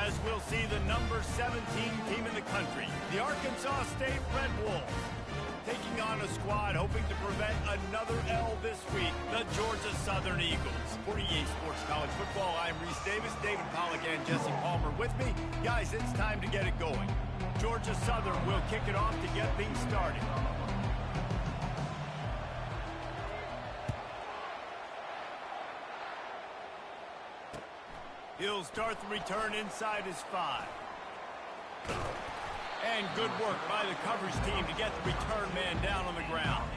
as we'll see the number 17 team in the country, the Arkansas State Red Wolves, taking on a squad hoping to prevent another L this week, the Georgia Southern Eagles. For EA Sports College Football, I'm Reese Davis, David Pollack, and Jesse Palmer with me. Guys, it's time to get it going. Georgia Southern will kick it off to get things started. He'll start the return inside his 5. And good work by the coverage team to get the return man down on the ground.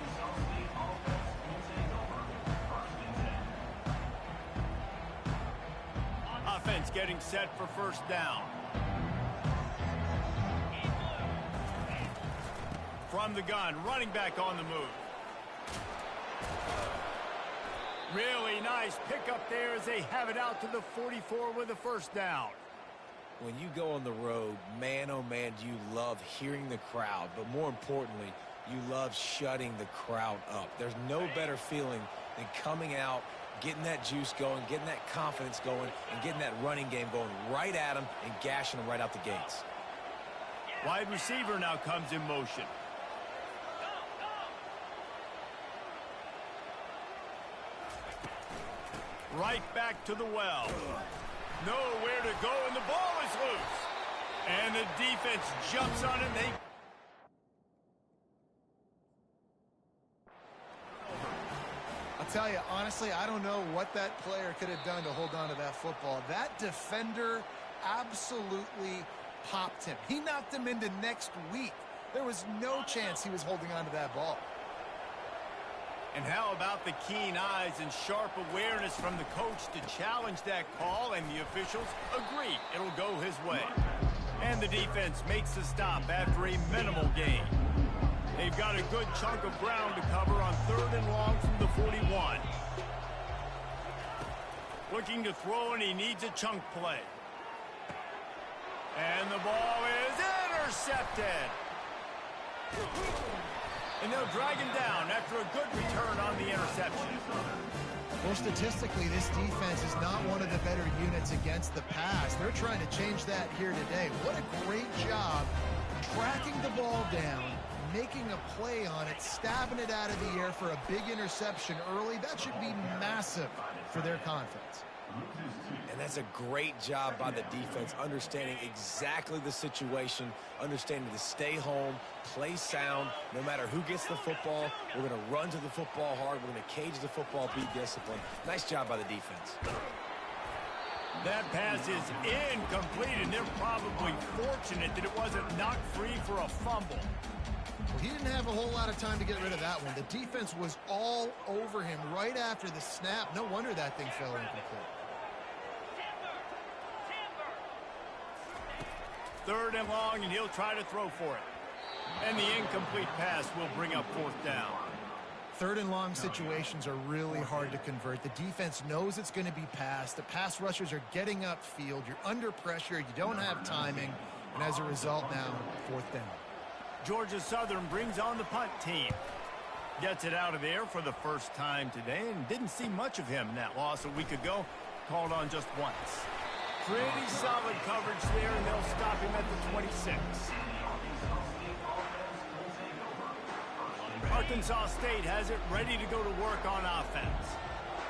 Offense getting set for first down. From the gun, running back on the move. Really nice pickup there as they have it out to the 44 with a first down. When you go on the road, man, oh man, do you love hearing the crowd. But more importantly, you love shutting the crowd up. There's no better feeling than coming out, getting that juice going, getting that confidence going, and getting that running game going right at them and gashing them right out the gates. Wide receiver now comes in motion. Right back to the well. Nowhere to go, and the ball is loose. And the defense jumps on him. I'll tell you, honestly, I don't know what that player could have done to hold on to that football. That defender absolutely popped him. He knocked him into next week. There was no chance he was holding on to that ball. And how about the keen eyes and sharp awareness from the coach to challenge that call, and the officials agree it'll go his way. And the defense makes the stop after a minimal gain. They've got a good chunk of ground to cover on 3rd and long from the 41. Looking to throw, and he needs a chunk play. And the ball is intercepted. And they'll drag him down after a good return on the interception. Well, statistically, this defense is not one of the better units against the pass. They're trying to change that here today. What a great job tracking the ball down, making a play on it, stabbing it out of the air for a big interception early. That should be massive for their confidence. And that's a great job by the defense, understanding exactly the situation, understanding to stay home, play sound. No matter who gets the football, we're going to run to the football hard. We're going to cage the football, be disciplined. Nice job by the defense. That pass is incomplete, and they're probably fortunate that it wasn't knocked free for a fumble. Well, he didn't have a whole lot of time to get rid of that one. The defense was all over him right after the snap. No wonder that thing fell incomplete. 3rd and long, and he'll try to throw for it. And the incomplete pass will bring up 4th down. 3rd and long situations are really hard to convert. The defense knows it's going to be passed. The pass rushers are getting upfield. You're under pressure. You don't have timing. And as a result now, 4th down. Georgia Southern brings on the punt team. Gets it out of there for the first time today, and didn't see much of him in that loss a week ago. Called on just once. Pretty solid coverage there, and they'll stop him at the 26. Arkansas State has it ready to go to work on offense.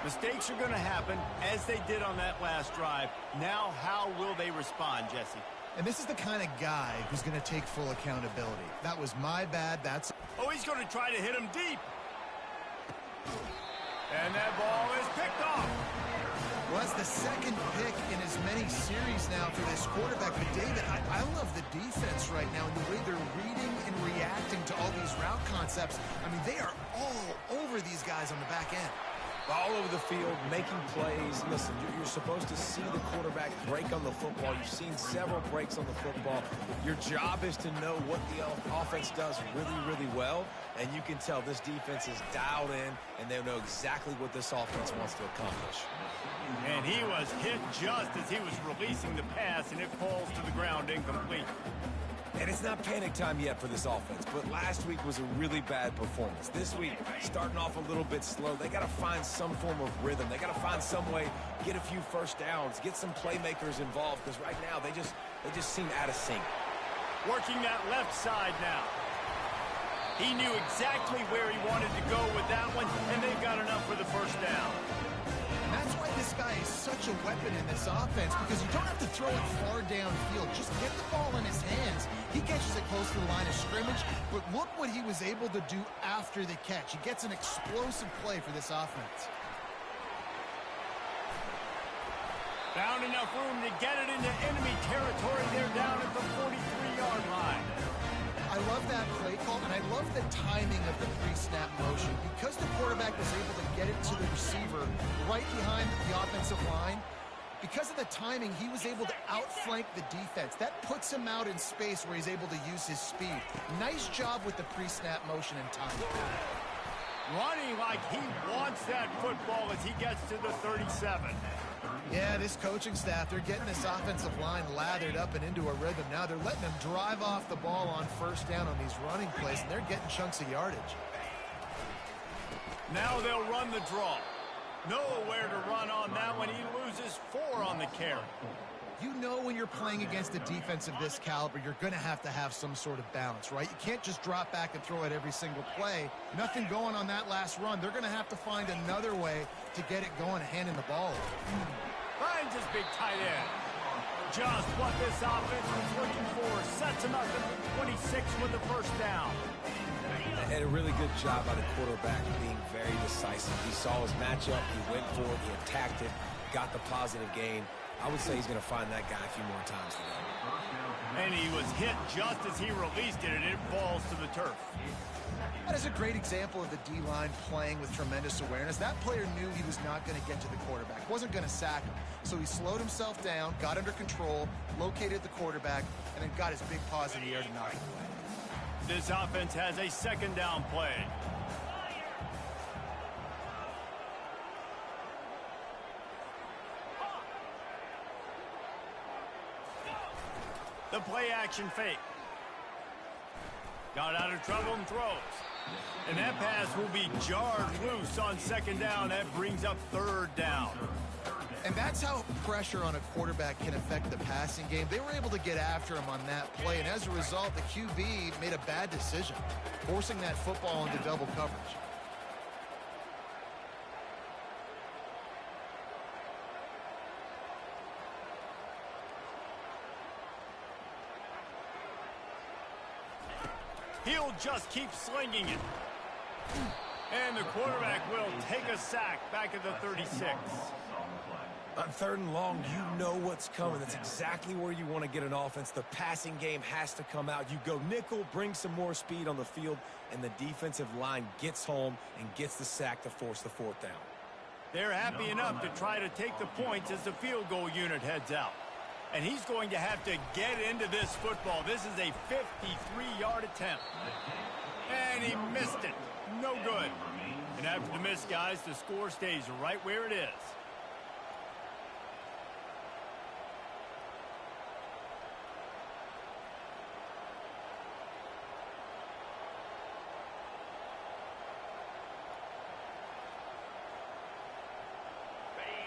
Mistakes are going to happen, as they did on that last drive. Now, how will they respond, Jesse? And this is the kind of guy who's going to take full accountability. That was my bad. That's... Oh, he's going to try to hit him deep. And that ball is picked off. Well, that's the second pick in as many series now for this quarterback. But, David, I love the defense right now and the way they're reading and reacting to all these route concepts. I mean, they are all over these guys on the back end. All over the field, making plays. Listen, you're supposed to see the quarterback break on the football. You've seen several breaks on the football. Your job is to know what the offense does really, really well. And you can tell this defense is dialed in, and they know exactly what this offense wants to accomplish. And he was hit just as he was releasing the pass, and it falls to the ground incomplete. And it's not panic time yet for this offense, but last week was a really bad performance. This week, starting off a little bit slow, they got to find some form of rhythm. They got to find some way, get a few first downs, get some playmakers involved, because right now they just seem out of sync. Working that left side now. He knew exactly where he wanted to go with that one, and they've got enough for the first down. And that's why this guy is such a weapon in this offense, because you don't have to throw it far downfield. Just get the ball in his hands. He catches it close to the line of scrimmage, but look what he was able to do after the catch. He gets an explosive play for this offense. Found enough room to get it into enemy territory. They're down at the 43-yard line. I love that play call, and I love the timing of the pre-snap motion. Because the quarterback was able to get it to the receiver right behind the offensive line, because of the timing, he was able to outflank the defense. That puts him out in space where he's able to use his speed. Nice job with the pre-snap motion and timing. Running like he wants that football as he gets to the 37. Yeah, this coaching staff, they're getting this offensive line lathered up and into a rhythm. Now they're letting them drive off the ball on first down on these running plays, and they're getting chunks of yardage. Now they'll run the draw. Nowhere to run on that one. He loses 4 on the carry. You know when you're playing against a defense of this caliber, you're going to have some sort of balance, right? You can't just drop back and throw it every single play. Nothing going on that last run. They're going to have to find another way to get it going and handing the ball over. Finds his big tight end. Just what this offense was looking for. Sets him up at the 26 with the first down. And a really good job by the quarterback being very decisive. He saw his matchup, he went for it, he attacked it, got the positive gain. I would say he's going to find that guy a few more times today. And he was hit just as he released it, and it falls to the turf. That is a great example of the D-line playing with tremendous awareness. That player knew he was not going to get to the quarterback, wasn't going to sack him. So he slowed himself down, got under control, located the quarterback, and then got his big paws in the air to knock him away. This offense has a second down play. The play action fake. Got out of trouble and throws. And that pass will be jarred loose on second down. That brings up third down. And that's how pressure on a quarterback can affect the passing game. They were able to get after him on that play, and as a result, the QB made a bad decision, forcing that football into double coverage. He'll just keep slinging it. And the quarterback will take a sack back at the 36. On 3rd and long, you know what's coming. That's exactly where you want to get an offense. The passing game has to come out. You go nickel, bring some more speed on the field, and the defensive line gets home and gets the sack to force the 4th down. They're happy enough to try to take the points as the field goal unit heads out. And he's going to have to get into this football. This is a 53-yard attempt. And he missed it. No good. And after the miss, guys, the score stays right where it is.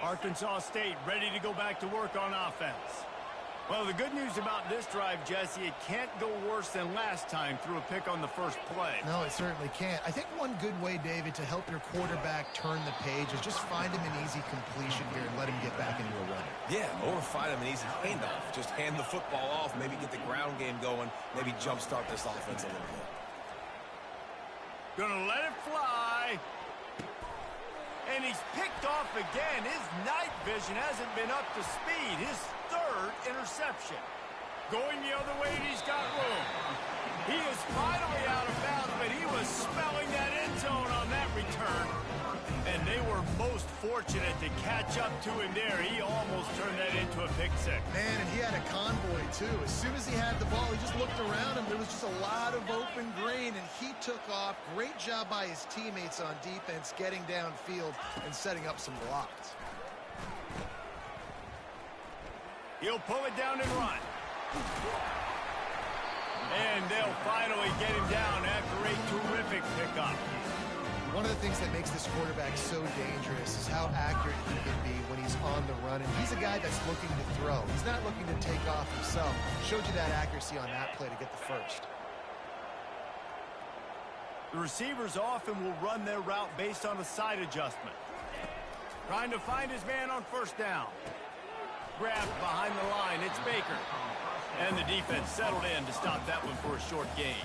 Arkansas State ready to go back to work on offense. Well, the good news about this drive, Jesse, it can't go worse than last time through a pick on the first play. No, it certainly can't. I think one good way, David, to help your quarterback turn the page is just find him an easy completion here and let him get back into a run. Yeah, or find him an easy handoff. Just hand the football off, maybe get the ground game going, maybe jumpstart this offense a little bit. Gonna let it fly. And he's picked off again. His night vision hasn't been up to speed. His 3rd interception. Going the other way, and he's got room. He is finally out of bounds, but he was smelling that end zone on that return. And they were most fortunate to catch up to him there. He almost turned that into a pick six. Man, and he had a convoy, too. As soon as he had the ball, he just looked around him. There was just a lot of open green, and he took off. Great job by his teammates on defense, getting downfield and setting up some blocks. He'll pull it down and run. And they'll finally get him down after a terrific pickup. One of the things that makes this quarterback so dangerous is how accurate he can be when he's on the run. And he's a guy that's looking to throw. He's not looking to take off himself. Showed you that accuracy on that play to get the first. The receivers often will run their route based on a side adjustment. Trying to find his man on first down. Grabbed behind the line. It's Baker. And the defense settled in to stop that one for a short gain.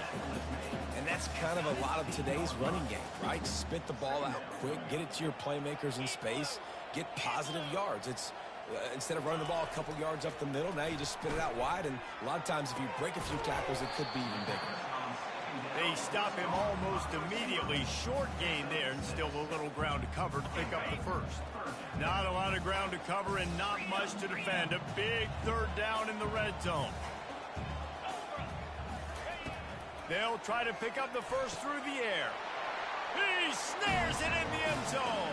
And that's kind of a lot of today's running game, right? Spit the ball out quick, get it to your playmakers in space, get positive yards. It's instead of running the ball a couple yards up the middle, now you just spit it out wide. And a lot of times if you break a few tackles, it could be even bigger. They stop him almost immediately. Short gain there, and still a little ground to cover to pick up the first. Not a lot of ground to cover and not much to defend. A big third down in the red zone. They'll try to pick up the first through the air. He snares it in the end zone.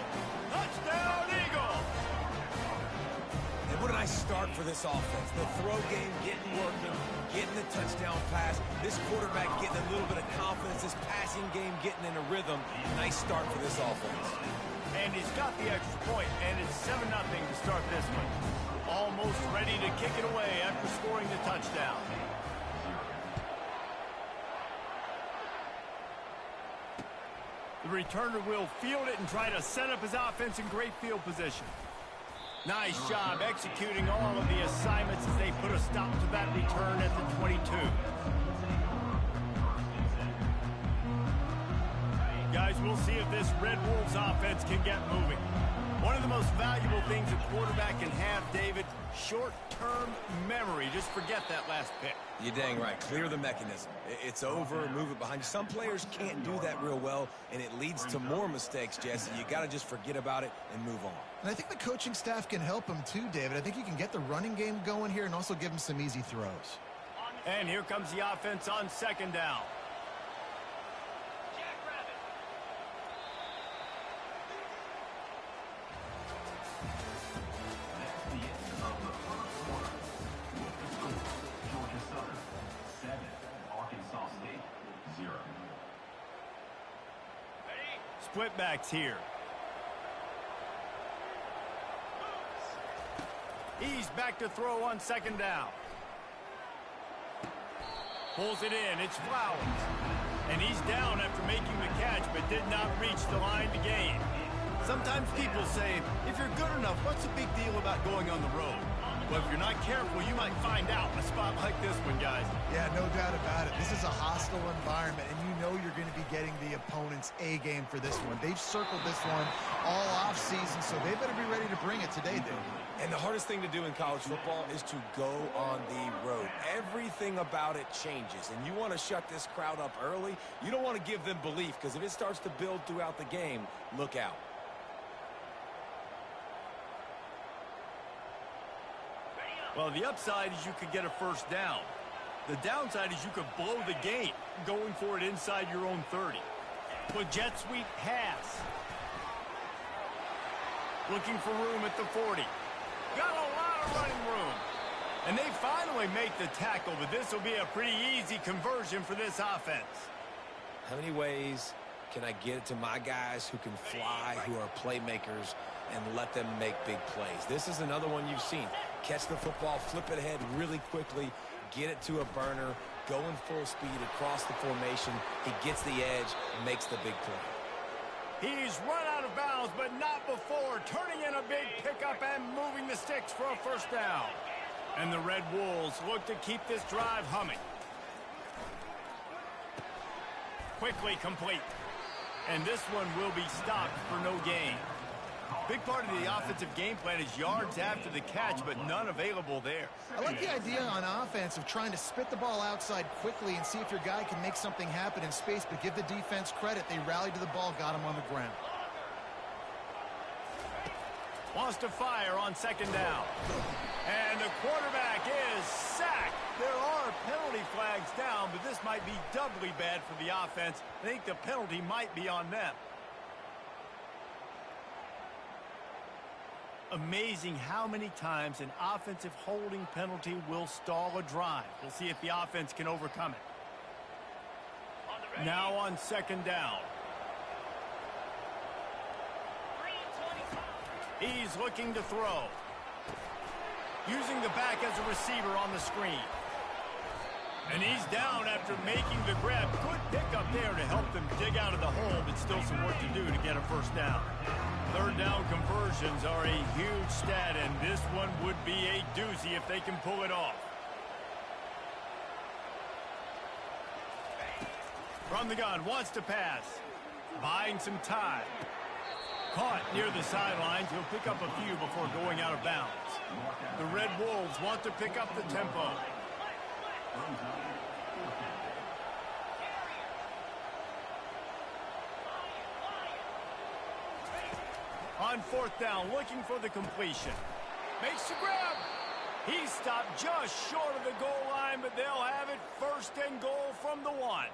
Touchdown, Eagle. And what a nice start for this offense. The throw game getting working, getting the touchdown pass. This quarterback getting a little bit of confidence. This passing game getting in a rhythm. Nice start for this offense. And he's got the extra point, and it's 7-0 to start this one. Almost ready to kick it away after scoring the touchdown. The returner will field it and try to set up his offense in great field position. Nice job executing all of the assignments as they put a stop to that return at the 22. Guys, we'll see if this Red Wolves offense can get moving. One of the most valuable things a quarterback can have, David, short-term memory. Just forget that last pick. You're dang right. Clear the mechanism. It's over, move it behind you. Some players can't do that real well, and it leads to more mistakes, Jesse. You got to just forget about it and move on. And I think the coaching staff can help him too, David. I think you can get the running game going here and also give him some easy throws. And here comes the offense on second down. Split backs here. He's back to throw on second down. Pulls it in. It's Flowers. And he's down after making the catch, but did not reach the line to gain. Sometimes people say, if you're good enough, what's the big deal about going on the road? Well, if you're not careful, you might find out in a spot like this one, guys. Yeah, no doubt about it. This is a hostile environment, and you know you're going to be getting the opponent's A game for this one. They've circled this one all offseason, so they better be ready to bring it today, Dave. And the hardest thing to do in college football is to go on the road. Everything about it changes, and you want to shut this crowd up early. You don't want to give them belief, because if it starts to build throughout the game, look out. Well, the upside is you could get a first down. The downside is you could blow the game going for it inside your own 30. With jet sweep pass. Looking for room at the 40. Got a lot of running room. And they finally make the tackle, but this will be a pretty easy conversion for this offense. How many ways can I get it to my guys who can fly, who are playmakers, and let them make big plays? This is another one you've seen. Catch the football, flip it ahead really quickly, get it to a burner, going full speed across the formation. He gets the edge, makes the big play. He's run out of bounds, but not before. Turning in a big pickup and moving the sticks for a first down. And the Red Wolves look to keep this drive humming. Quickly complete. And this one will be stopped for no gain. Big part of the offensive game plan is yards after the catch, but none available there. I like the idea on offense of trying to spit the ball outside quickly and see if your guy can make something happen in space, but give the defense credit. They rallied to the ball, got him on the ground. Wants to fire on second down. And the quarterback is sacked. There are penalty flags down, but this might be doubly bad for the offense. I think the penalty might be on them. Amazing how many times an offensive holding penalty will stall a drive. We'll see if the offense can overcome it. Now on second down. He's looking to throw. Using the back as a receiver on the screen. And he's down after making the grab. Good pickup there to help them dig out of the hole, but still some work to do to get a first down. Third down conversions are a huge stat, and this one would be a doozy if they can pull it off. From the gun, wants to pass. Buying some time. Caught near the sidelines. He'll pick up a few before going out of bounds. The Red Wolves want to pick up the tempo. On fourth down, looking for the completion. Makes the grab. He stopped just short of the goal line, but they'll have it first and goal from the 1.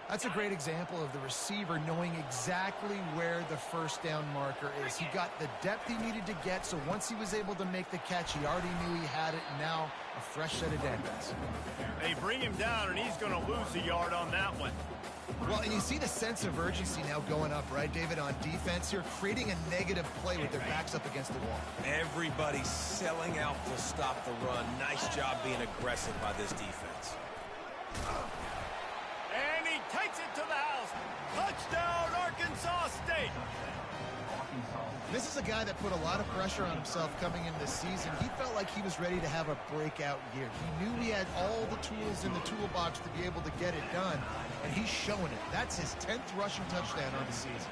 That's a great example of the receiver knowing exactly where the first down marker is. He got the depth he needed to get, so once he was able to make the catch, he already knew he had it, and now a fresh set of downs. They bring him down, and he's going to lose a yard on that one. Well, and you see the sense of urgency now going up, right, David, on defense here, creating a negative play with their backs up against the wall. Everybody's selling out to stop the run. Nice job being aggressive by this defense. And he takes it to the house. Touchdown, Arkansas State. This is a guy that put a lot of pressure on himself coming into this season. He felt like he was ready to have a breakout year. He knew he had all the tools in the toolbox to be able to get it done, and he's showing it. That's his 10th rushing touchdown on the season.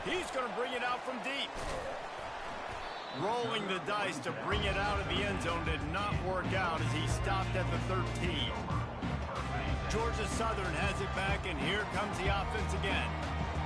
He's going to bring it out from deep. Rolling the dice to bring it out of the end zone did not work out as he stopped at the 13. Georgia Southern has it back, and here comes the offense again.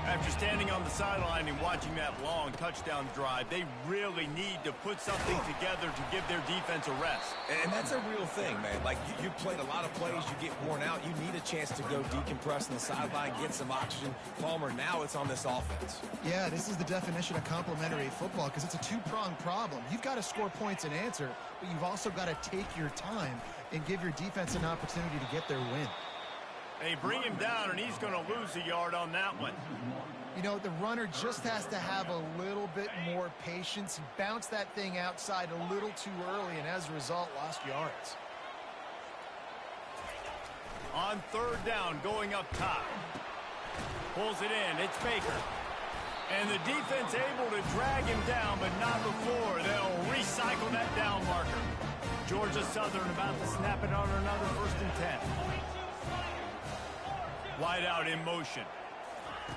After standing on the sideline and watching that long touchdown drive, they really need to put something together to give their defense a rest. And that's a real thing, man. Like, you played a lot of plays, you get worn out, you need a chance to go decompress on the sideline, get some oxygen. Palmer, now it's on this offense. Yeah, this is the definition of complementary football because it's a two-pronged problem. You've got to score points and answer, but you've also got to take your time and give your defense an opportunity to get their win. They bring him down, and he's going to lose a yard on that one. You know, the runner just has to have a little bit more patience. He bounced that thing outside a little too early, and as a result, lost yards. On third down, going up top. Pulls it in. It's Baker. And the defense able to drag him down, but not before. They'll recycle that down marker. Georgia Southern about to snap it on another 1st and 10. Wide out in motion.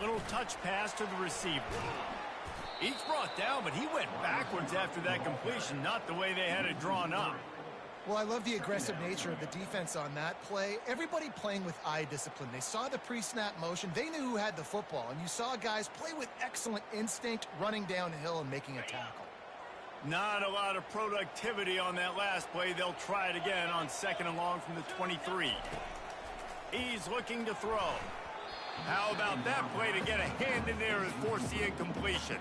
Little touch pass to the receiver. He's brought down, but he went backwards after that completion, not the way they had it drawn up. Well, I love the aggressive nature of the defense on that play. Everybody playing with eye discipline. They saw the pre-snap motion. They knew who had the football, and you saw guys play with excellent instinct, running downhill and making a tackle. Not a lot of productivity on that last play. They'll try it again on 2nd and long from the 23. He's looking to throw. How about that play to get a hand in there and force the incompletion?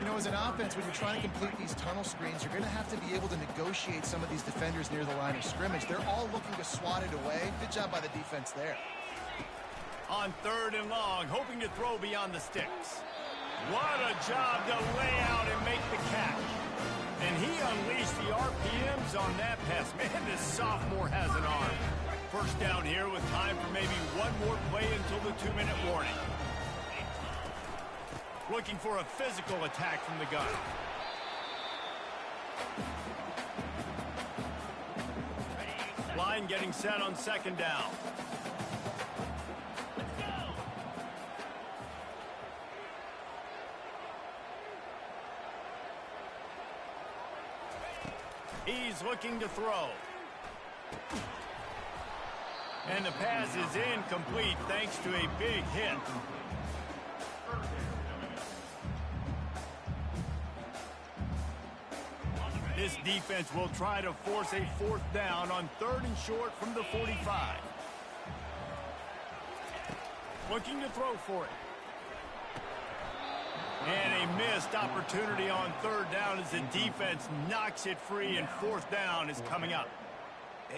You know, as an offense, when you're trying to complete these tunnel screens, you're going to have to be able to negotiate some of these defenders near the line of scrimmage. They're all looking to swat it away. Good job by the defense there. On 3rd and long, hoping to throw beyond the sticks. What a job to lay out and make the catch. And he unleashed the RPMs on that pass. Man, this sophomore has an arm. First down here with time for maybe one more play until the 2-minute warning. Looking for a physical attack from the gun. Line getting set on 2nd down. He's looking to throw. And the pass is incomplete thanks to a big hit. This defense will try to force a 4th down on 3rd and short from the 45. Looking to throw for it. And a missed opportunity on third down as the defense knocks it free, and fourth down is coming up.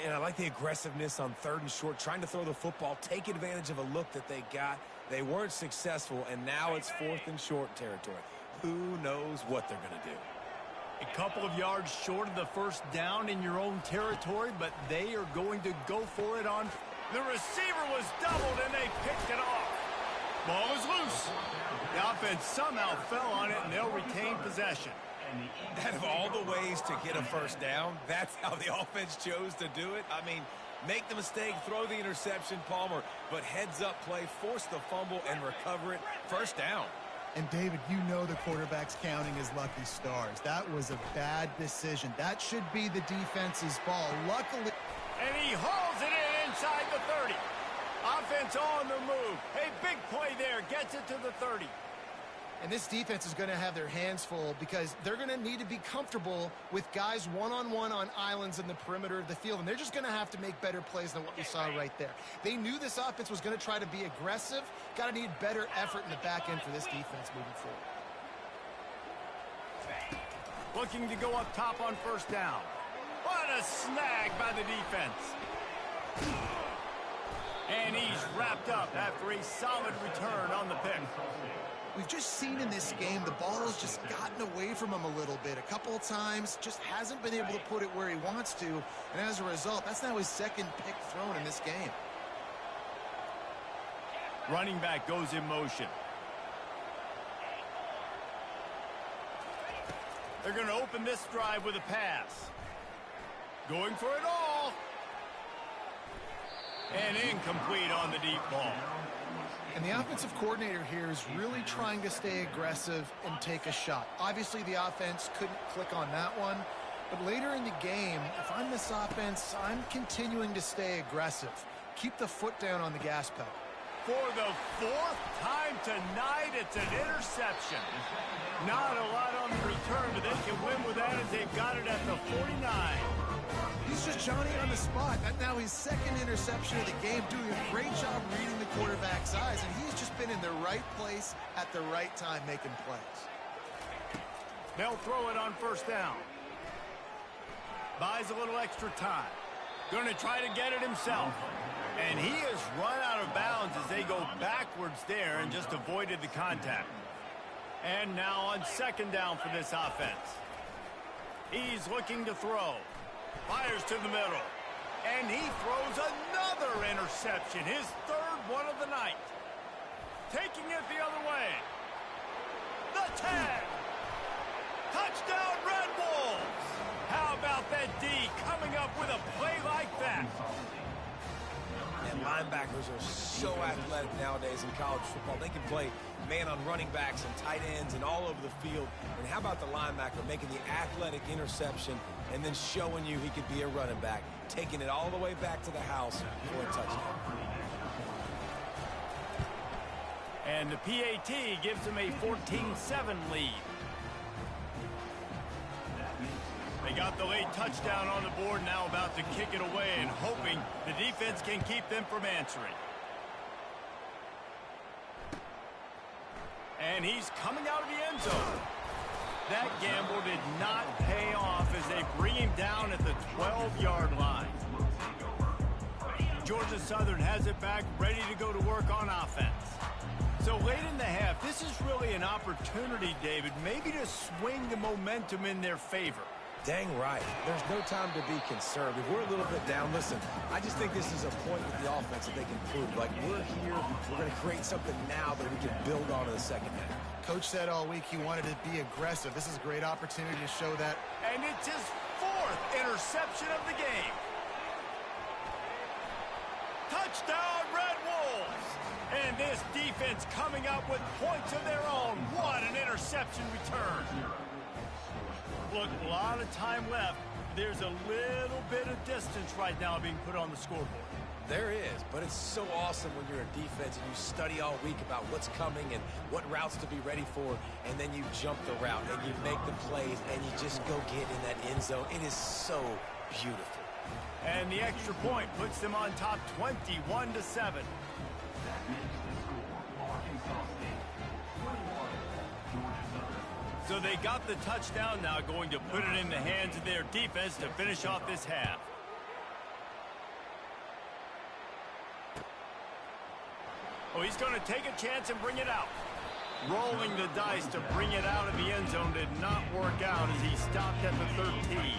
And I like the aggressiveness on third and short, trying to throw the football, take advantage of a look that they got. They weren't successful, and now it's fourth and short territory. Who knows what they're going to do? A couple of yards short of the first down in your own territory, but they are going to go for it on. The receiver was doubled, and they picked it off. Ball is loose. The offense somehow fell on it, and they'll retain possession. Out of all the ways to get a first down, that's how the offense chose to do it. I mean, make the mistake, throw the interception, Palmer, but heads-up play, force the fumble, and recover it. First down. And, David, you know the quarterback's counting his lucky stars. That was a bad decision. That should be the defense's ball. Luckily... And he hauls it in inside the 30. Offense on the move. A big play there. Gets it to the 30. And this defense is going to have their hands full because they're going to need to be comfortable with guys one-on-one on islands in the perimeter of the field. And they're just going to have to make better plays than what we saw right there. They knew this offense was going to try to be aggressive. Got to need better effort in the back end for this defense moving forward. Looking to go up top on first down. What a snag by the defense. And he's wrapped up after a solid return on the pick. We've just seen in this game the ball has just gotten away from him a little bit. A couple of times, just hasn't been able to put it where he wants to. And as a result, that's now his second pick thrown in this game. Running back goes in motion. They're going to open this drive with a pass. Going for it all. And incomplete on the deep ball. And the offensive coordinator here is really trying to stay aggressive and take a shot. Obviously, the offense couldn't click on that one. But later in the game, if I'm this offense, I'm continuing to stay aggressive. Keep the foot down on the gas pedal. For the fourth time tonight, it's an interception. Not a lot on the return, but they can win with that as they've got it at the 49. He's just Johnny on the spot. That's now his second interception of the game, doing a great job reading the quarterback's eyes, and he's just been in the right place at the right time making plays. They'll throw it on first down. Buys a little extra time. Going to try to get it himself. And he has run out of bounds as they go backwards there and just avoided the contact. And now on second down for this offense. He's looking to throw. Fires to the middle. And he throws another interception. His third one of the night. Taking it the other way. The tag. Touchdown, Red Wolves. How about that D coming up with a play like that? And linebackers are so athletic nowadays in college football. They can play man on running backs and tight ends and all over the field. And how about the linebacker making the athletic interception and then showing you he could be a running back, taking it all the way back to the house for a touchdown. And the PAT gives them a 14-7 lead. They got the late touchdown on the board, now about to kick it away and hoping the defense can keep them from answering. And he's coming out of the end zone. That gamble did not pay off as they bring him down at the 12-yard line. Georgia Southern has it back, ready to go to work on offense. So late in the half, this is really an opportunity, David, maybe to swing the momentum in their favor. Dang right. There's no time to be conservative. We're a little bit down. Listen, I just think this is a point with the offense that they can prove. Like, we're here. We're going to create something now that we can build on in the second half. Coach said all week he wanted to be aggressive. This is a great opportunity to show that. And it's his fourth interception of the game. Touchdown, Red Wolves. And this defense coming up with points of their own. What an interception return. Look, a lot of time left. There's a little bit of distance right now being put on the scoreboard. There is, but it's so awesome when you're a defense and you study all week about what's coming and what routes to be ready for, and then you jump the route and you make the plays and you just go get in that end zone. It is so beautiful. And the extra point puts them on top 21-7. So they got the touchdown, now going to put it in the hands of their defense to finish off this half. Oh, he's going to take a chance and bring it out. Rolling the dice to bring it out of the end zone did not work out as he stopped at the 13.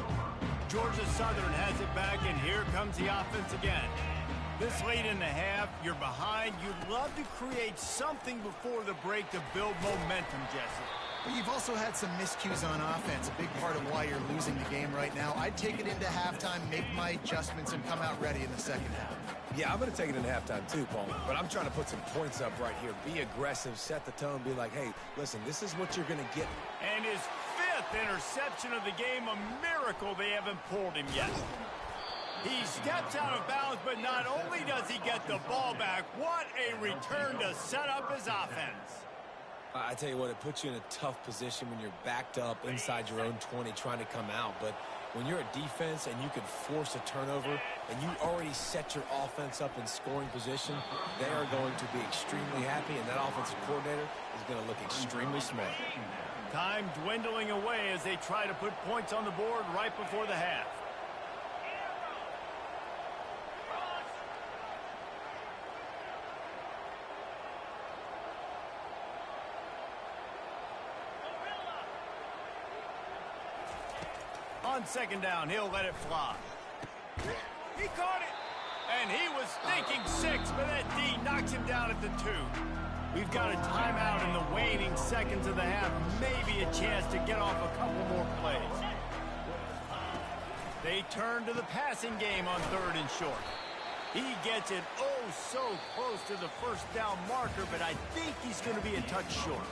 Georgia Southern has it back, and here comes the offense again. This late in the half, you're behind. You'd love to create something before the break to build momentum, Jesse. But you've also had some miscues on offense, a big part of why you're losing the game right now. I'd take it into halftime, make my adjustments, and come out ready in the second half. Yeah, I'm going to take it into halftime too, Paul. But I'm trying to put some points up right here. Be aggressive, set the tone, be like, hey, listen, this is what you're going to get. And his 5th interception of the game, a miracle they haven't pulled him yet. He steps out of bounds, but not only does he get the ball back, what a return to set up his offense. I tell you what, it puts you in a tough position when you're backed up inside your own 20 trying to come out. But when you're a defense and you can force a turnover and you already set your offense up in scoring position, they are going to be extremely happy, and that offensive coordinator is going to look extremely smart. Time dwindling away as they try to put points on the board right before the half. On second down, he'll let it fly. He caught it. And he was thinking 6, but that D knocks him down at the 2. We've got a timeout in the waning seconds of the half. Maybe a chance to get off a couple more plays. They turn to the passing game on 3rd and short. He gets it oh so close to the first down marker, but I think he's going to be a touch short.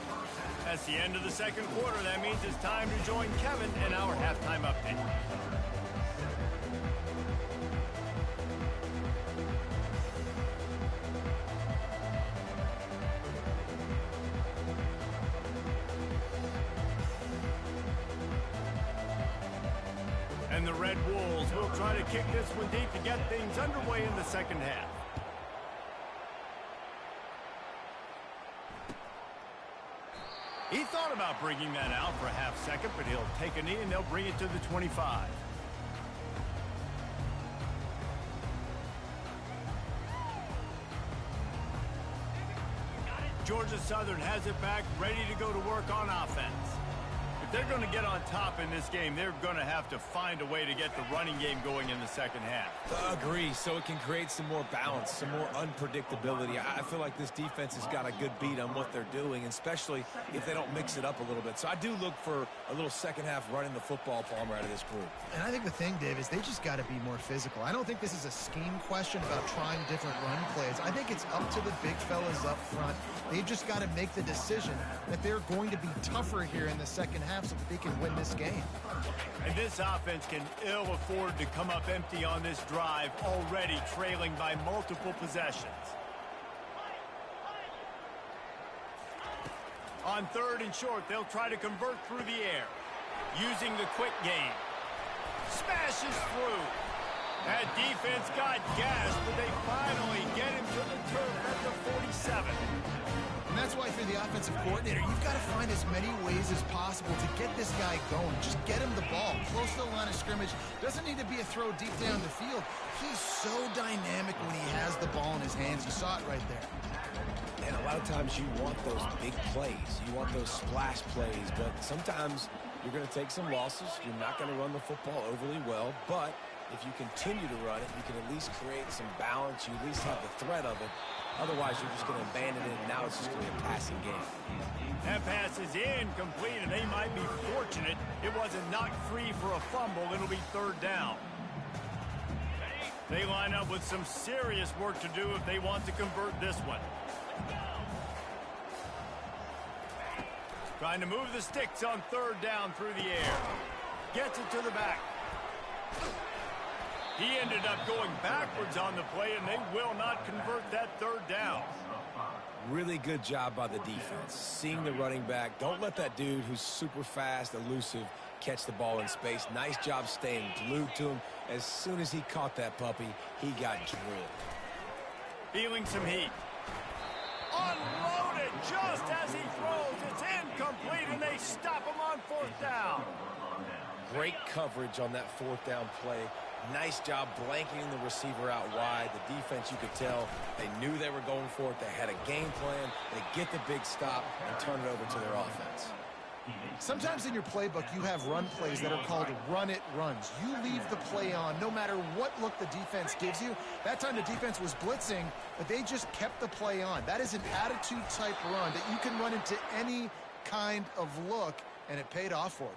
That's the end of the second quarter. That means it's time to join Kevin in our halftime update. And the Red Wolves will try to kick this one deep to get things underway in the second half. He thought about bringing that out for a half second, but he'll take a knee and they'll bring it to the 25. Georgia Southern has it back, ready to go to work on offense. If they're going to get on top in this game, they're going to have to find a way to get the running game going in the second half. Agree, so it can create some more balance, some more unpredictability. I feel like this defense has got a good beat on what they're doing, especially if they don't mix it up a little bit. So I do look for a little second half running the football, Palmer, out of this group. And I think the thing, Dave, is they just got to be more physical. I don't think this is a scheme question about trying different run plays. I think it's up to the big fellas up front. They've just got to make the decision that they're going to be tougher here in the second half so that they can win this game. And this offense can ill afford to come up empty on this drive, already trailing by multiple possessions. On 3rd and short, they'll try to convert through the air. Using the quick game. Smashes through. That defense got gassed, but they finally get him to the turf at the 47. And that's why, if you're the offensive coordinator, you've got to find as many ways as possible to get this guy going. Just get him the ball close to the line of scrimmage. Doesn't need to be a throw deep down the field. He's so dynamic when he has the ball in his hands. You saw it right there. And a lot of times you want those big plays. You want those splash plays. But sometimes you're going to take some losses. You're not going to run the football overly well. But if you continue to run it, you can at least create some balance. You at least have the threat of it. Otherwise, you're just going to abandon it, and now it's just going to be a passing game. That pass is incomplete, and they might be fortunate it wasn't knocked free for a fumble. It'll be 3rd down. They line up with some serious work to do if they want to convert this one. Trying to move the sticks on 3rd down through the air. Gets it to the back. He ended up going backwards on the play, and they will not convert that 3rd down. Really good job by the defense. Seeing the running back. Don't let that dude who's super fast, elusive, catch the ball in space. Nice job staying glued to him. As soon as he caught that puppy, he got drilled. Feeling some heat. Unloaded just as he throws. It's incomplete, and they stop him on fourth down. Great coverage on that fourth down play. Nice job blanketing the receiver out wide. The defense, you could tell, they knew they were going for it. They had a game plan. They get the big stop and turn it over to their offense. Sometimes in your playbook, you have run plays that are called run-it runs. You leave the play on no matter what look the defense gives you. That time the defense was blitzing, but they just kept the play on. That is an attitude-type run that you can run into any kind of look, and it paid off for them.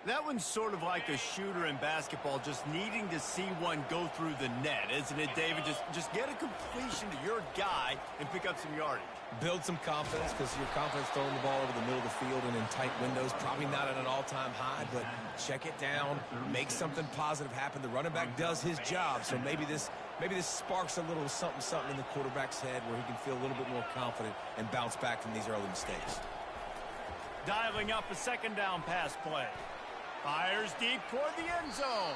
That one's sort of like a shooter in basketball, just needing to see one go through the net, isn't it, David? Just get a completion to your guy and pick up some yardage. Build some confidence, because your confidence throwing the ball over the middle of the field and in tight windows, probably not at an all-time high, but check it down, make something positive happen. The running back does his job, so maybe this sparks a little something in the quarterback's head where he can feel a little bit more confident and bounce back from these early mistakes. Dialing up a second down pass play. Fires deep toward the end zone.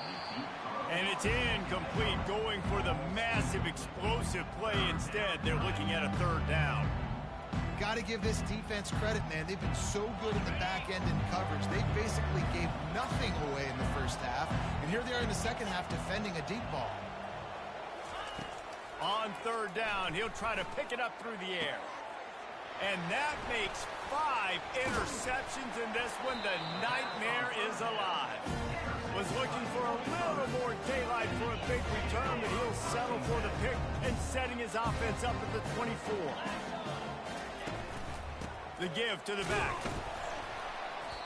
And it's incomplete, going for the massive explosive play instead. They're looking at a third down. Got to give this defense credit, man. They've been so good in the back end in coverage. They basically gave nothing away in the first half. And here they are in the second half defending a deep ball. On third down, he'll try to pick it up through the air. And that makes 5 interceptions in this one. The nightmare is alive. Was looking for a little more daylight for a big return, but he'll settle for the pick and setting his offense up at the 24. The give to the back.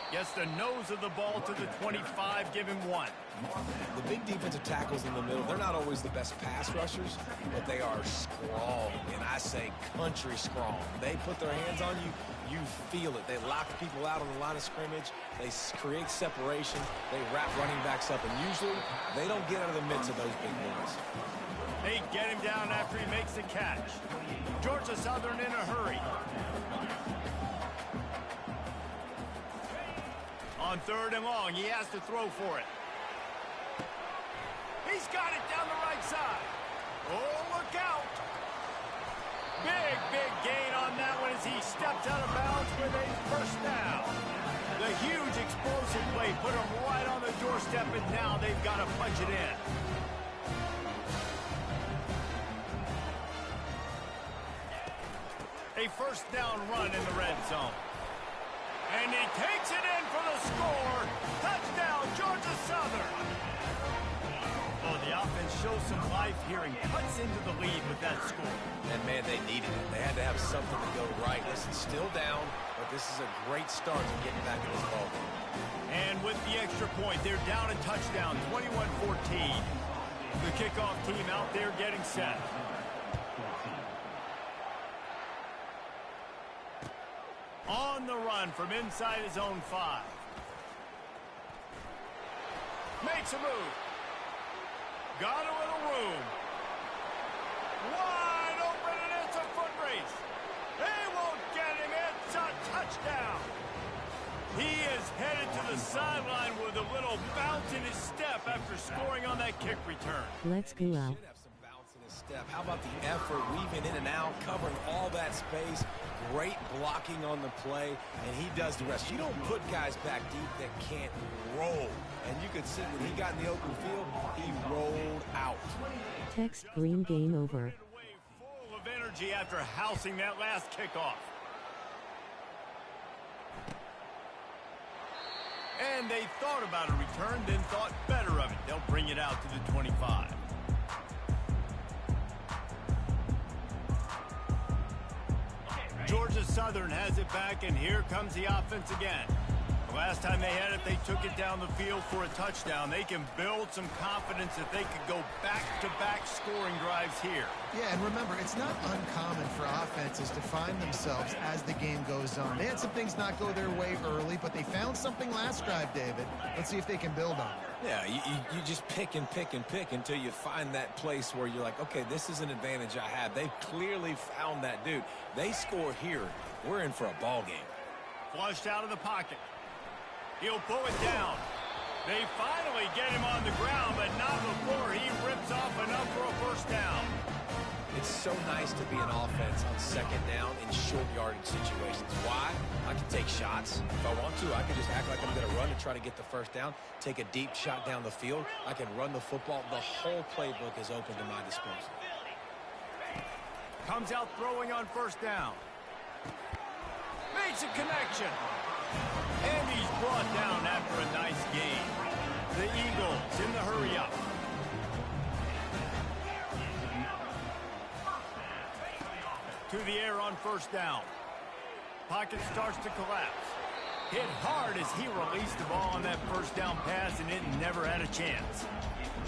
Gets the nose of the ball to the 25, give him 1. The big defensive tackles in the middle, they're not always the best pass rushers, but they are strong, and I say country strong. They put their hands on you, you feel it. They lock people out on the line of scrimmage. They create separation. They wrap running backs up, and usually they don't get out of the midst of those big boys. They get him down after he makes the catch. Georgia Southern in a hurry. On third and long, he has to throw for it. He's got it down the right side. Oh, look out. Big gain on that one as he stepped out of bounds with a first down. The huge explosive play put him right on the doorstep, and now they've got to punch it in. A first down run in the red zone. And he takes it in for the score. Touchdown, Georgia Southern. Oh, the offense shows some life here and cuts into the lead with that score. And, man, they needed it. They had to have something to go right. Listen, still down, but this is a great start to getting back in this ballgame. And with the extra point, they're down a touchdown, 21-14. The kickoff team out there getting set. On the run from inside his own 5. Makes a move. Got a little room. Wide open, and it's a foot race. They won't get him. It's a touchdown. He is headed to the sideline with a little bounce in his step after scoring on that kick return. Let's go out. How about the effort, weaving in and out, covering all that space, great blocking on the play, and he does the rest. You don't put guys back deep that can't roll. And you could see when he got in the open field, he rolled out. Text green game over. Full of energy after housing that last kickoff. And they thought about a return, then thought better of it. They'll bring it out to the 25. Georgia Southern has it back, and here comes the offense again. The last time they had it, they took it down the field for a touchdown. They can build some confidence that they could go back-to-back scoring drives here. Yeah, and remember, it's not uncommon for offenses to find themselves as the game goes on. They had some things not go their way early, but they found something last drive, David. Let's see if they can build on it. Yeah, you just pick and pick and pick until you find that place where you're like, okay, this is an advantage I have. They've clearly found that dude. They score here. We're in for a ball game. Flushed out of the pocket. He'll pull it down. They finally get him on the ground, but not before he rips off enough for a first down. It's so nice to be an offense on second down in short yardage situations. Why? I can take shots. If I want to, I can just act like I'm going to run and try to get the first down, take a deep shot down the field. I can run the football. The whole playbook is open to my disposal. Comes out throwing on first down. Makes a connection. And he's brought down after a nice gain. The Eagles in the hurry up. To the air on first down. Pocket starts to collapse. Hit hard as he released the ball on that first down pass, and it never had a chance.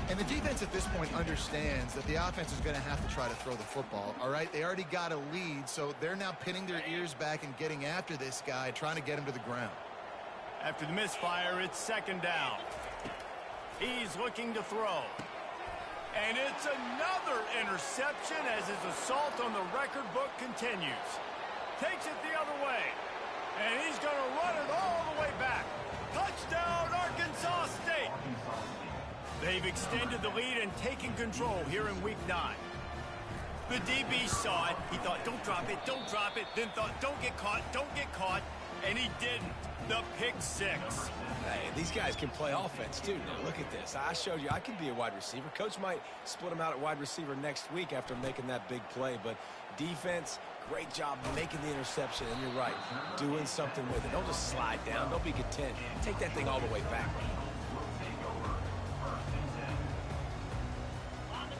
And the defense at this point understands that the offense is going to have to try to throw the football, all right? They already got a lead, so they're now pinning their ears back and getting after this guy, trying to get him to the ground. After the misfire, it's second down. He's looking to throw. And it's another interception as his assault on the record book continues. Takes it the other way. And he's going to run it all the way back. Touchdown, Arkansas State. They've extended the lead and taken control here in Week 9. The DB saw it. He thought, don't drop it, don't drop it. Then thought, don't get caught, don't get caught. And he didn't. The pick six. Hey, these guys can play offense, too. Now, look at this. I showed you I can be a wide receiver. Coach might split them out at wide receiver next week after making that big play. But defense, great job making the interception. And you're right, doing something with it. Don't just slide down. Don't be content. Take that thing all the way back.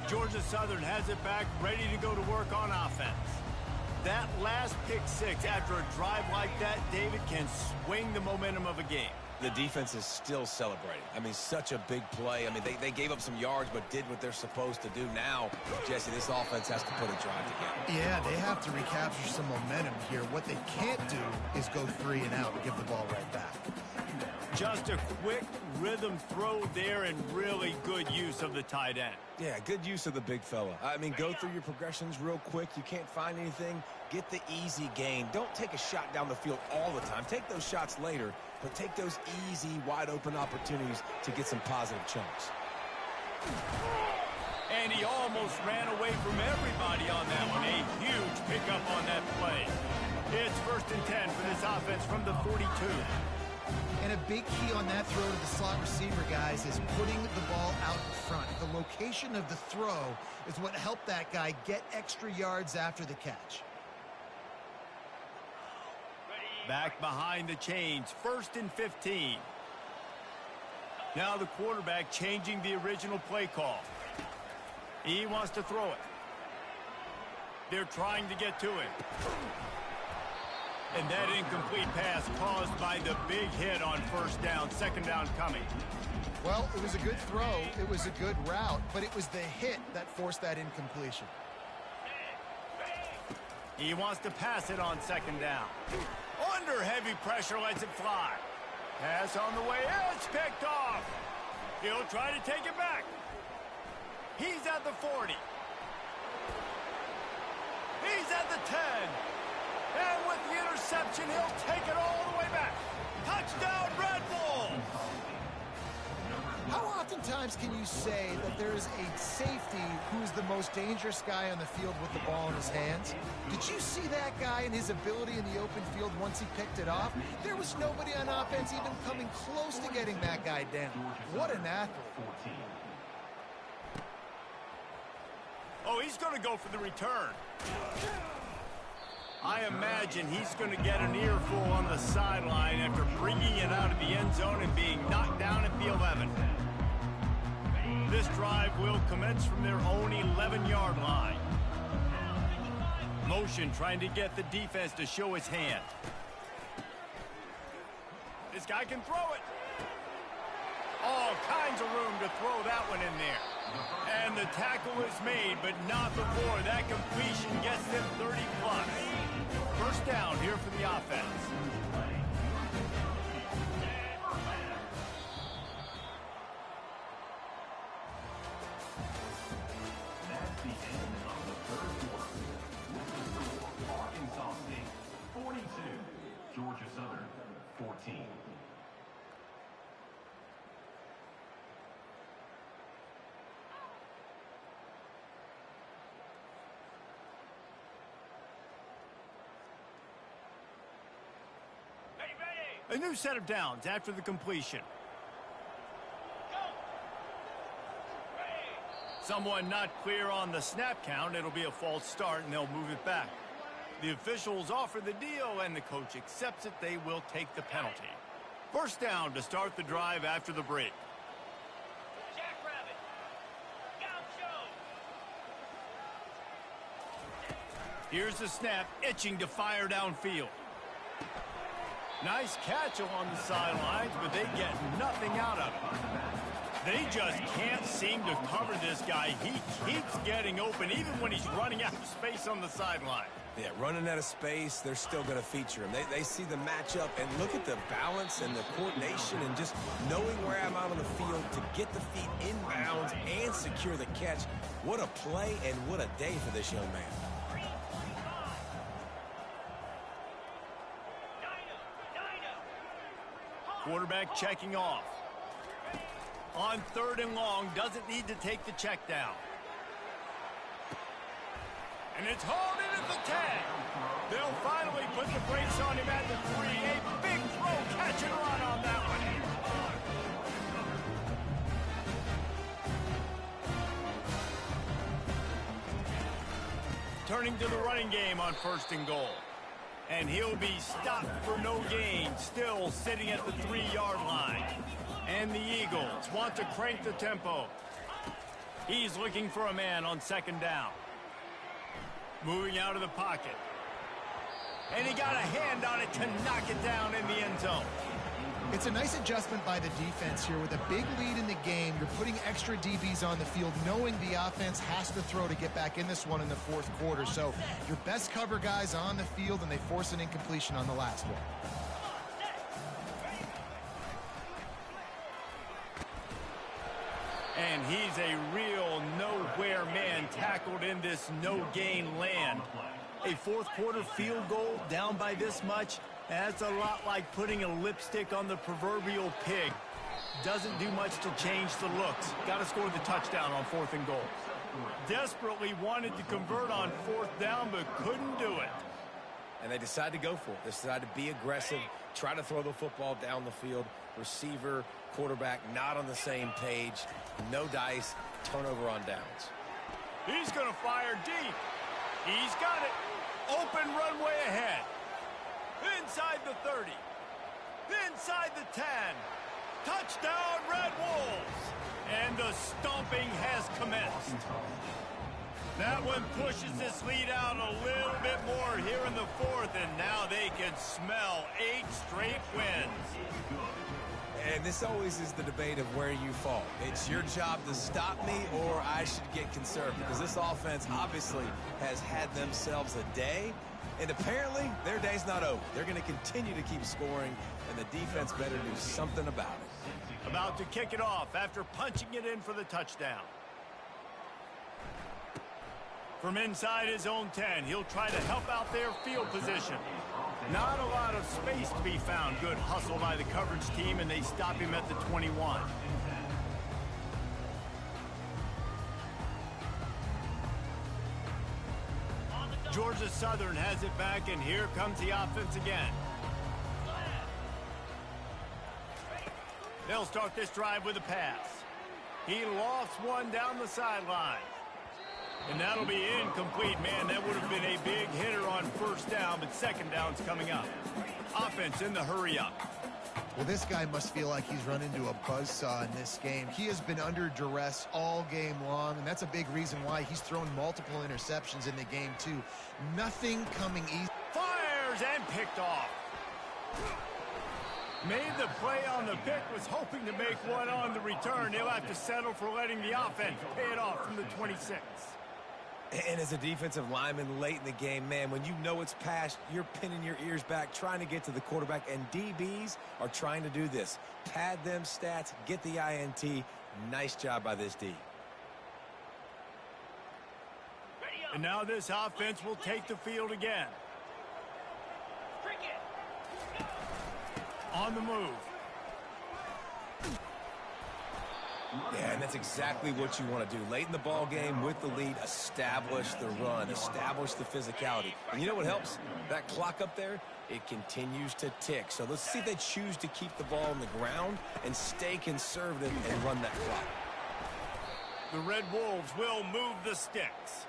Georgia Southern has it back, ready to go to work on offense. That last pick six after a drive like that, David, can swing the momentum of a game. The defense is still celebrating. I mean, such a big play. I mean, they gave up some yards but did what they're supposed to do. Now, Jesse, this offense has to put a drive together. Yeah, they have to recapture some momentum here. What they can't do is go 3 and out and give the ball right back. Just a quick rhythm throw there and really good use of the tight end. Yeah, good use of the big fella. I mean, go through your progressions real quick. You can't find anything. Get the easy gain. Don't take a shot down the field all the time. Take those shots later, but take those easy, wide-open opportunities to get some positive chunks. And he almost ran away from everybody on that one. A huge pickup on that play. It's 1st and 10 for this offense from the 42. And a big key on that throw to the slot receiver, guys, is putting the ball out in front. The location of the throw is what helped that guy get extra yards after the catch. Back behind the chains, 1st and 15. Now the quarterback changing the original play call. He wants to throw it. They're trying to get to it. And that incomplete pass caused by the big hit on first down, second down coming. Well, it was a good throw. It was a good route, but it was the hit that forced that incompletion. He wants to pass it on second down. Under heavy pressure, lets it fly. Pass on the way. It's picked off. He'll try to take it back. He's at the 40. He's at the 10. And with the interception, he'll take it all the way back. Touchdown, Red Bulls! How oftentimes can you say that there is a safety who is the most dangerous guy on the field with the ball in his hands? Did you see that guy and his ability in the open field once he picked it off? There was nobody on offense even coming close to getting that guy down. What an athlete. Oh, he's going to go for the return. I imagine he's going to get an earful on the sideline after bringing it out of the end zone and being knocked down at the 11. This drive will commence from their own 11-yard line. Motion trying to get the defense to show his hand. This guy can throw it. All kinds of room to throw that one in there. And the tackle is made, but not before that completion gets them 30-plus. First down here for the offense. That's the end of the third quarter. Arkansas State 42, Georgia Southern 14. A new set of downs after the completion. Someone not clear on the snap count. It'll be a false start, and they'll move it back. The officials offer the deal, and the coach accepts it. They will take the penalty. First down to start the drive after the break. Here's the snap, itching to fire downfield. Nice catch along the sidelines, but they get nothing out of it. They just can't seem to cover this guy. He keeps getting open, even when he's running out of space on the sideline. Yeah, running out of space, they're still going to feature him. They see the matchup, and look at the balance and the coordination and just knowing where I'm out on the field to get the feet inbounds and secure the catch. What a play and what a day for this young man. Quarterback checking off. On 3rd and long, doesn't need to take the check down. And it's hauled in at the 10. They'll finally put the brakes on him at the 3. A big throw, catch and run on that one. Turning to the running game on 1st and goal. And he'll be stopped for no gain, still sitting at the 3-yard line. And the Eagles want to crank the tempo. He's looking for a man on 2nd down. Moving out of the pocket. And he got a hand on it to knock it down in the end zone. It's a nice adjustment by the defense here. With a big lead in the game, you're putting extra DBs on the field, knowing the offense has to throw to get back in this one in the 4th quarter. So your best cover guys on the field, and they force an incompletion on the last one. And he's a real nowhere man, tackled in this no-gain land. A 4th quarter field goal down by this much, that's a lot like putting a lipstick on the proverbial pig. Doesn't do much to change the looks. Got to score the touchdown on 4th and goal. Desperately wanted to convert on 4th down, but couldn't do it. And they decide to go for it. They decide to be aggressive, try to throw the football down the field. Receiver, quarterback not on the same page. No dice, turnover on downs. He's going to fire deep. He's got it. Open runway ahead. Inside the 30. Inside the 10. Touchdown, Red Wolves. And the stomping has commenced. That one pushes this lead out a little bit more here in the 4th, and now they can smell 8 straight wins. And this always is the debate of where you fall. It's your job to stop me, or I should get conservative, because this offense obviously has had themselves a day, and apparently their day's not over. They're going to continue to keep scoring, and the defense better do something about it. About to kick it off after punching it in for the touchdown. From inside his own 10, he'll try to help out their field position. Not a lot of space to be found. Good hustle by the coverage team, and they stop him at the 21. Georgia Southern has it back, and here comes the offense again. They'll start this drive with a pass. He lofts one down the sideline. And that'll be incomplete. Man, that would have been a big hitter on 1st down, but 2nd down's coming up. Offense in the hurry up. Well, this guy must feel like he's run into a buzzsaw in this game. He has been under duress all game long, and that's a big reason why he's thrown multiple interceptions in the game, too. Nothing coming easy. Fires and picked off. Made the play on the pick, was hoping to make one on the return. He'll have to settle for letting the offense pay it off from the 26. And as a defensive lineman late in the game, man, when you know it's past, you're pinning your ears back, trying to get to the quarterback, and DBs are trying to do this. Pad them stats, get the INT. Nice job by this D. And now this offense will take the field again. On the move. Yeah, and that's exactly what you want to do. Late in the ball game with the lead, establish the run, establish the physicality. And you know what helps? That clock up there, it continues to tick. So let's see if they choose to keep the ball on the ground and stay conservative and run that clock. The Red Wolves will move the sticks.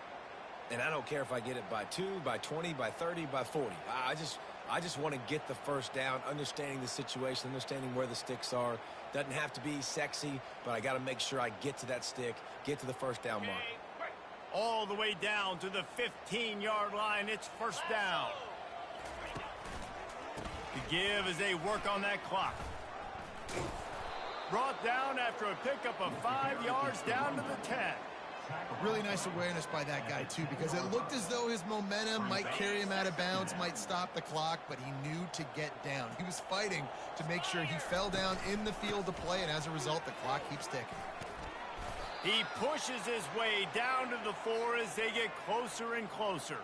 And I don't care if I get it by 2, by 20, by 30, by 40. I just want to get the first down, understanding the situation, understanding where the sticks are. Doesn't have to be sexy, but I got to make sure I get to that stick, get to the first down mark. All the way down to the 15-yard line. It's first down. The give as they work on that clock. Brought down after a pickup of 5 yards down to the 10. Really nice awareness by that guy, too, because it looked as though his momentum might carry him out of bounds, might stop the clock, but he knew to get down. He was fighting to make sure he fell down in the field to play, and as a result, the clock keeps ticking. He pushes his way down to the 4 as they get closer and closer.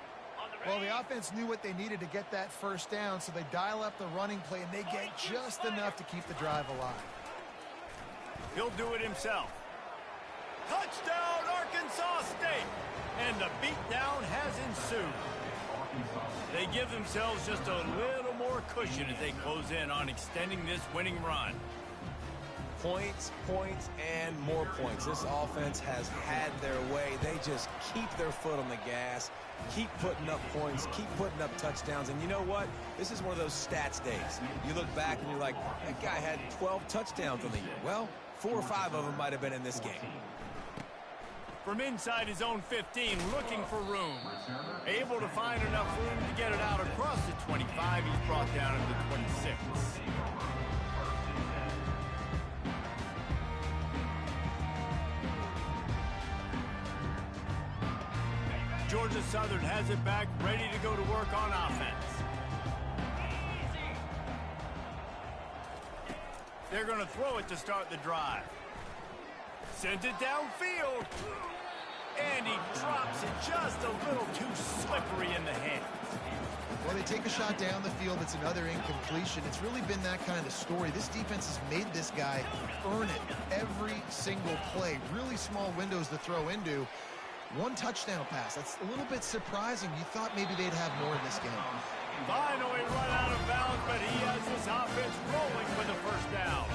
Well, the offense knew what they needed to get that first down, so they dial up the running play, and they get just enough to keep the drive alive. He'll do it himself. Touchdown, Arkansas State! And the beatdown has ensued. They give themselves just a little more cushion as they close in on extending this winning run. Points, points, and more points. This offense has had their way. They just keep their foot on the gas, keep putting up points, keep putting up touchdowns. And you know what? This is one of those stats days. You look back and you're like, that guy had 12 touchdowns on the year. Well, 4 or 5 of them might have been in this game. From inside his own 15, looking for room. Able to find enough room to get it out across the 25. He's brought down to the 26. Georgia Southern has it back, ready to go to work on offense. They're going to throw it to start the drive. Sends it downfield. And he drops it just a little too slippery in the hands. Well, they take a shot down the field. It's another incompletion. It's really been that kind of story. This defense has made this guy earn it every single play. Really small windows to throw into. 1 touchdown pass. That's a little bit surprising. You thought maybe they'd have more in this game. Finally run out of bounds, but he has his offense rolling for the first down.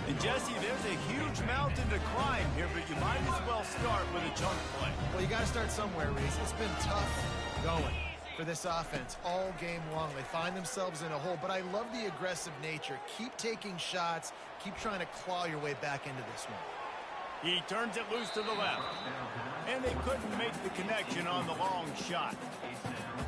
And Jesse, there's a huge mountain to climb here, but you might as well start with a chunk play. Well, you got to start somewhere, Reese. It's been tough going for this offense all game long. They find themselves in a hole, but I love the aggressive nature. Keep taking shots. Keep trying to claw your way back into this one. He turns it loose to the left. And they couldn't make the connection on the long shot.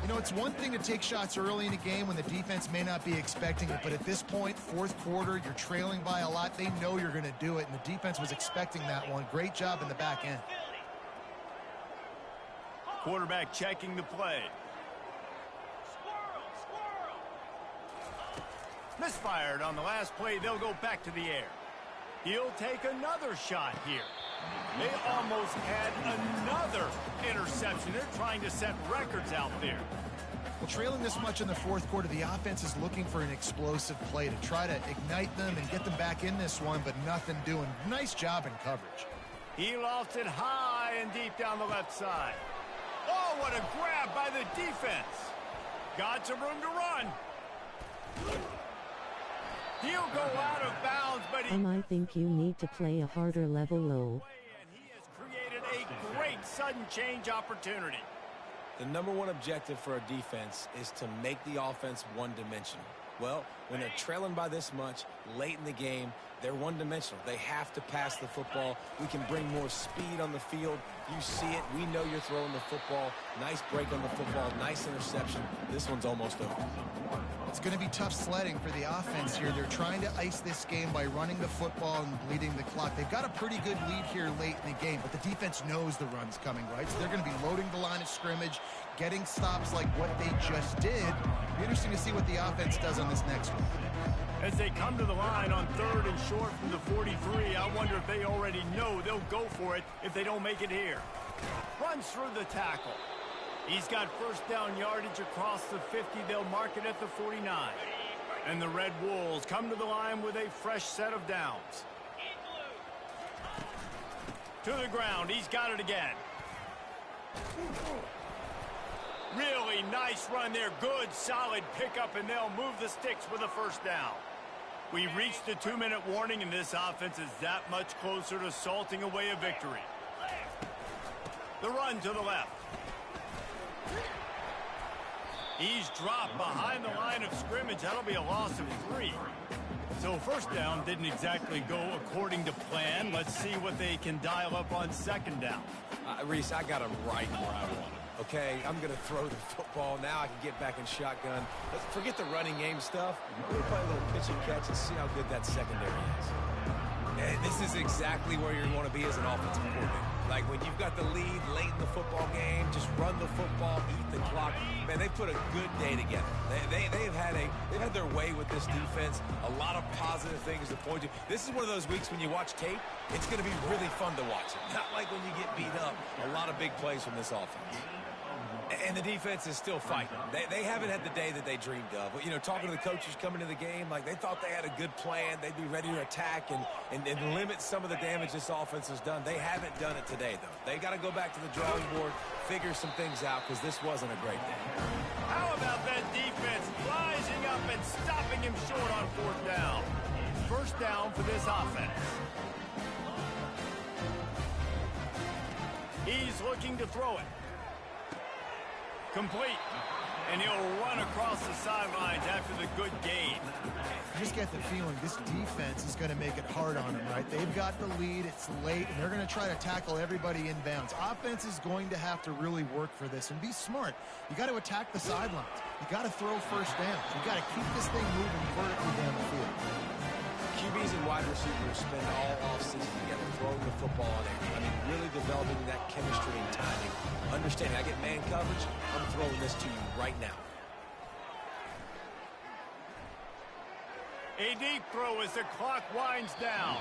You know, it's one thing to take shots early in a game when the defense may not be expecting it, but at this point, 4th quarter, you're trailing by a lot. They know you're going to do it, and the defense was expecting that one. Great job in the back end. Quarterback checking the play. Misfired on the last play. They'll go back to the air. He'll take another shot here. They almost had another interception. They're trying to set records out there. Well, trailing this much in the 4th quarter, the offense is looking for an explosive play to try to ignite them and get them back in this one, but nothing doing. Nice job in coverage. He lofts it high and deep down the left side. Oh, what a grab by the defense. Got some room to run. He'll go out of bounds, but I think you need to play a harder level low. And he has created a great sudden change opportunity. The #1 objective for a defense is to make the offense one-dimensional. Well, when they're trailing by this much late in the game, they're one-dimensional. They have to pass the football. We can bring more speed on the field. You see it. We know you're throwing the football. Nice break on the football. Nice interception. This one's almost over. It's going to be tough sledding for the offense here. They're trying to ice this game by running the football and bleeding the clock. They've got a pretty good lead here late in the game, but the defense knows the run's coming, right? So they're going to be loading the line of scrimmage, getting stops like what they just did. It'll be interesting to see what the offense does on this next one. As they come to the line on 3rd and short from the 43, I wonder if they already know they'll go for it if they don't make it here. Runs through the tackle. He's got first down yardage across the 50. They'll mark it at the 49. And the Red Wolves come to the line with a fresh set of downs. To the ground. He's got it again. Really nice run there. Good, solid pickup, and they'll move the sticks with a first down. We reached the 2-minute warning, and this offense is that much closer to salting away a victory. The run to the left. He's dropped behind the line of scrimmage. That'll be a loss of 3. So first down didn't exactly go according to plan. Let's see what they can dial up on second down. Reese, I got him right where I want him. Okay, I'm going to throw the football. Now I can get back in shotgun. Let's forget the running game stuff. We'll play a little pitch and catch and see how good that secondary is. And this is exactly where you want to be as an offensive coordinator. Like when you've got the lead late in the football game, just run the football, eat the clock. Man, they put a good day together. They've had their way with this defense. A lot of positive things to point to. This is one of those weeks when you watch tape, it's going to be really fun to watch it. Not like when you get beat up. A lot of big plays from this offense. And the defense is still fighting. They haven't had the day that they dreamed of. You know, talking to the coaches coming to the game, like they thought they had a good plan. They'd be ready to attack and limit some of the damage this offense has done. They haven't done it today, though. They got to go back to the drawing board, figure some things out, because this wasn't a great day. How about that defense rising up and stopping him short on fourth down? First down for this offense. He's looking to throw it. Complete. And he'll run across the sidelines after the good gain. You just get the feeling this defense is going to make it hard on them, right? They've got the lead, it's late, and they're going to try to tackle everybody inbounds. Offense is going to have to really work for this and be smart. You got to attack the sidelines. You got to throw first down. You got to keep this thing moving vertically down the field. QBs and wide receivers spend all offseason together throwing the football on air. I mean, really developing that chemistry and timing. Understanding, I get man coverage, I'm throwing this to you right now. A deep throw as the clock winds down.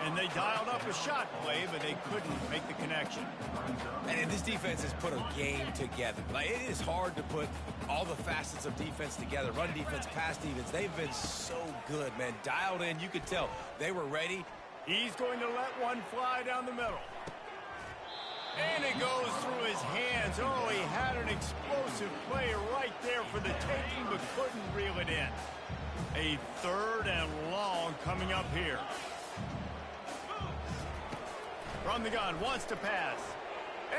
And they dialed up a shot play, but they couldn't make the connection. And this defense has put a game together. Like, it is hard to put all the facets of defense together. Run defense, pass defense. They've been so good, man. Dialed in. You could tell they were ready. He's going to let one fly down the middle. And it goes through his hands. Oh, he had an explosive play right there for the taking, but couldn't reel it in. A third and long coming up here. From the gun, wants to pass.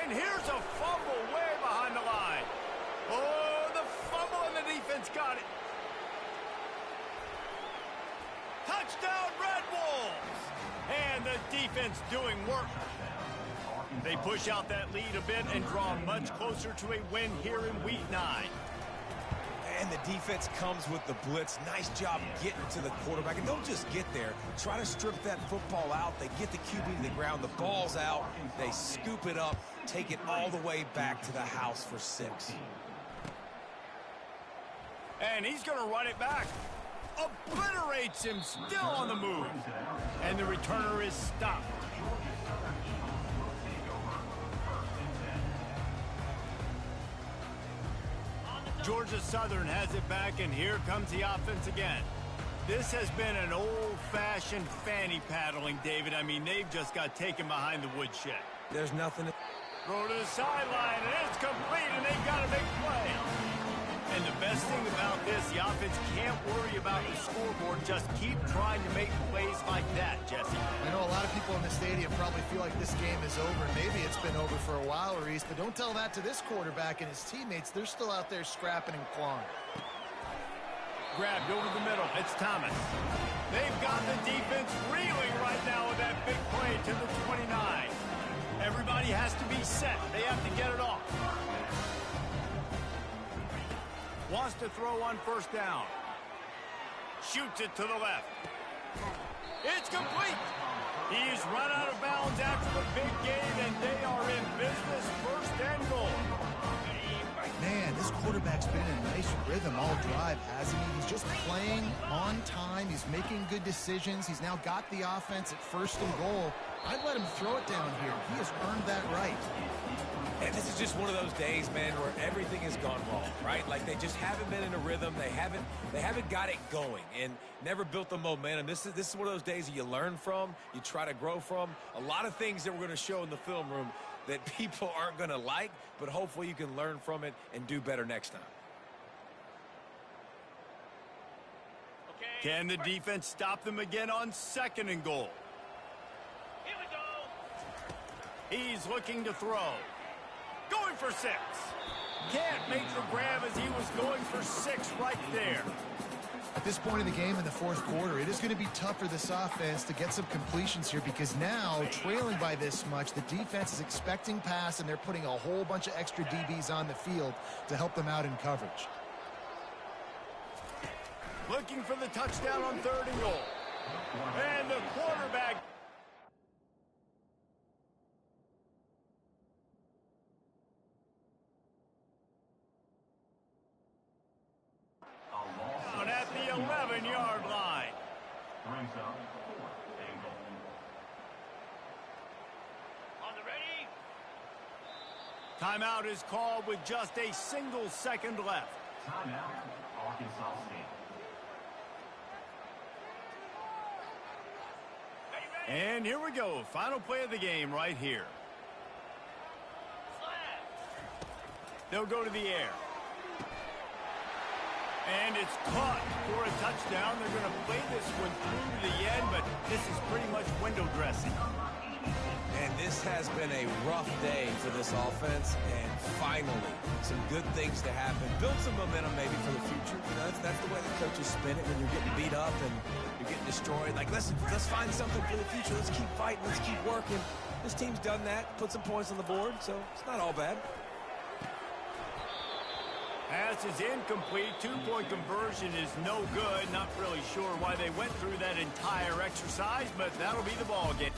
And here's a fumble way behind the line. Oh, the fumble and the defense got it. Touchdown, Red Wolves. And the defense doing work. They push out that lead a bit and draw much closer to a win here in Week 9. And the defense comes with the blitz. Nice job getting to the quarterback. And don't just get there. Try to strip that football out. They get the QB to the ground. The ball's out. They scoop it up, take it all the way back to the house for 6. And he's going to run it back. Obliterates him, still on the move. And the returner is stopped. Georgia Southern has it back, and here comes the offense again. This has been an old-fashioned fanny paddling, David. I mean, they've just got taken behind the woodshed. There's nothing to... Throw to the sideline, and it's complete, and they've got a big play. And the best thing about this, the offense can't worry about the scoreboard. Just keep trying to make plays like that, Jesse. I know a lot of people in the stadium probably feel like this game is over. Maybe it's been over for a while, Reese, but don't tell that to this quarterback and his teammates. They're still out there scrapping and clawing. Grabbed over the middle. It's Thomas. They've got the defense reeling right now with that big play to the 29. Everybody has to be set. They have to get it off. Wants to throw on first down. Shoots it to the left. It's complete. He's run out of bounds after the big game, and they are in business, first and goal. Man, this quarterback's been in a nice rhythm all drive, hasn't he? He's just playing on time. He's making good decisions. He's now got the offense at first and goal. I'd let him throw it down here. He has earned that right. And this is just one of those days, man, where everything has gone wrong, right? Like they just haven't been in a rhythm. They haven't got it going and never built the momentum. This is one of those days that you learn from, you try to grow from. A lot of things that we're going to show in the film room that people aren't going to like, but hopefully you can learn from it and do better next time. Can the defense stop them again on 2nd and goal? Here we go. He's looking to throw. Going for 6. Can't make the grab as he was going for 6 right there. At this point in the game in the 4th quarter, it is going to be tough for this offense to get some completions here because now, trailing by this much, the defense is expecting pass and they're putting a whole bunch of extra DBs on the field to help them out in coverage. Looking for the touchdown on 3rd and goal. And the quarterback. Down at the 11-yard line. Brings up 4th and goal. On the ready. Timeout is called with just a single second left. Timeout, Arkansas State. And here we go. Final play of the game right here. They'll go to the air. And it's caught for a touchdown. They're going to play this one through to the end, but this is pretty much window dressing. And this has been a rough day for this offense, and finally, some good things to happen. Build some momentum maybe for the future. You know, that's the way the coaches spin it when you're getting beat up and you're getting destroyed. Like, let's find something for the future. Let's keep fighting. Let's keep working. This team's done that, put some points on the board, so it's not all bad. Pass is incomplete. 2-point conversion is no good. Not really sure why they went through that entire exercise, but that'll be the ball game.